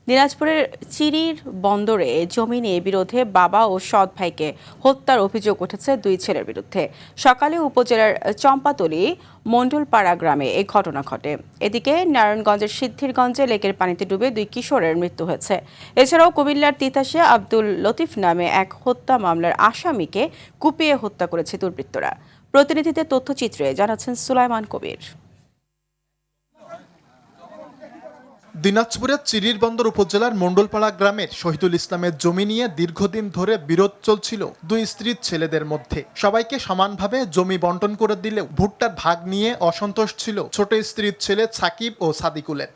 দিনাজপুরের চিরির বন্দরে জমি নিয়ে বিরোধে বাবা ও সৎ ভাইকে হত্যার অভিযোগ উঠেছে দুই ছেলের বিরুদ্ধে। সকালে উপজেলার চম্পাতলী মণ্ডলপাড়া গ্রামে এই ঘটনা ঘটে। এদিকে নারায়ণগঞ্জের সিদ্ধিরগঞ্জে লেকের পানিতে ডুবে দুই কিশোরের মৃত্যু হয়েছে। এছাড়াও কুমিল্লার তিতাসে আব্দুল লতিফ নামে এক হত্যা মামলার আসামিকে কুপিয়ে হত্যা করেছে দুর্বৃত্তরা। প্রতিনিধিদের তথ্যচিত্রে জানাচ্ছেন সুলাইমান কবির। দিনাজপুরের চিরিরবন্দর উপজেলার মণ্ডলপাড়া গ্রামের শহীদুল ইসলামের জমি নিয়ে দীর্ঘদিন ধরে বিরোধ চলছিল দুই স্ত্রীর ছেলেদের মধ্যে। সবাইকে সমানভাবে জমি বন্টন করে দিলেও ভুট্টার ভাগ নিয়ে অসন্তোষ ছিল ছোট স্ত্রীর ছেলে সাকিব ও সাদিকুলের।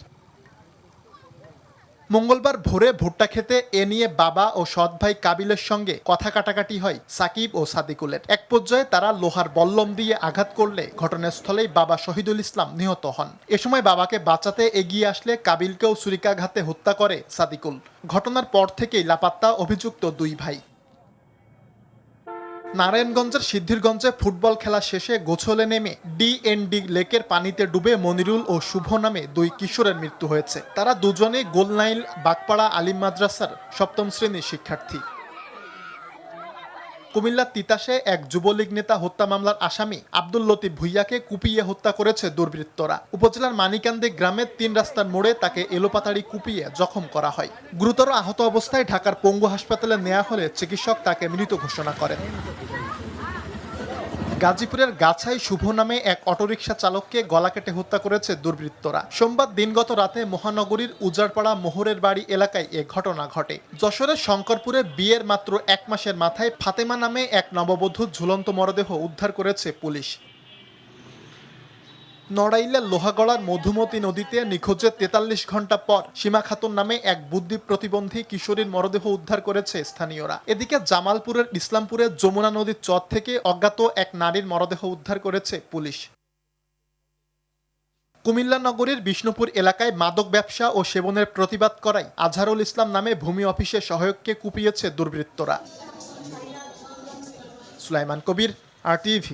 মঙ্গলবার ভোরে ভুট্টা খেতে এ নিয়ে বাবা ও সৎ ভাই কাবিলের সঙ্গে কথা কাটাকাটি হয় সাকিব ও সাদিকুলের। এক পর্যায়ে তারা লোহার বল্লম দিয়ে আঘাত করলে ঘটনাস্থলেই বাবা শহীদুল ইসলাম নিহত হন। এ সময় বাবাকে বাঁচাতে এগিয়ে আসলে কাবিলকেও ছুরিকাঘাতে হত্যা করে সাদিকুল। ঘটনার পর থেকেই লাপাত্তা অভিযুক্ত দুই ভাই। নারায়ণগঞ্জের সিদ্ধিরগঞ্জে ফুটবল খেলা শেষে গোছলে নেমে ডিএনডি লেকের পানিতে ডুবে মনিরুল ও শুভ নামে দুই কিশোরের মৃত্যু হয়েছে। তারা দুজনে গোলনাইল বাগপাড়া আলিম মাদ্রাসার সপ্তম শ্রেণীর শিক্ষার্থী। কুমিল্লার তিতাসে এক যুবলীগ নেতা হত্যা মামলার আসামি আব্দুল লতিফ ভুইয়াকে কুপিয়ে হত্যা করেছে দুর্বৃত্তরা। উপজেলার মানিকান্দি গ্রামের ৩ রাস্তার মোড়ে তাকে এলোপাতাড়ি কুপিয়ে জখম করা হয়। গুরুতর আহত অবস্থায় ঢাকার পঙ্গু হাসপাতালে নেওয়া হলে চিকিৎসক তাকে মৃত ঘোষণা করেন। গাজীপুরের গাছাই শুভ নামে এক অটোরিকশা চালককে গলা কেটে হত্যা করেছে দুর্বৃত্তরা। সোমবার দিনগত রাতে মহানগরীর উজারপাড়া মোহরের বাড়ি এলাকায় এ ঘটনা ঘটে। যশোরের শঙ্করপুরে বিয়ের মাত্র ১ মাসের মাথায় ফাতেমা নামে এক নববধূর ঝুলন্ত মরদেহ উদ্ধার করেছে পুলিশ। নড়াইলের লোহাগড়ার মধুমতি নদীতে নিখোঁজের ৪৩ ঘন্টা পর সীমা খাতুন নামে এক বুদ্ধি প্রতিবন্ধী কিশোরীর মরদেহ উদ্ধার করেছে স্থানীয়রা। এদিকে জামালপুরের ইসলামপুরের যমুনা নদীর চর থেকে অজ্ঞাত এক নারীর মরদেহ উদ্ধার করেছে পুলিশ। কুমিল্লা নগরীর বিষ্ণুপুর এলাকায় মাদক ব্যবসা ও সেবনের প্রতিবাদ করায় আজহারুল ইসলাম নামে ভূমি অফিসের সহায়ককে কুপিয়েছে দুর্বৃত্তরা। সুলাইমান কবির, RTV।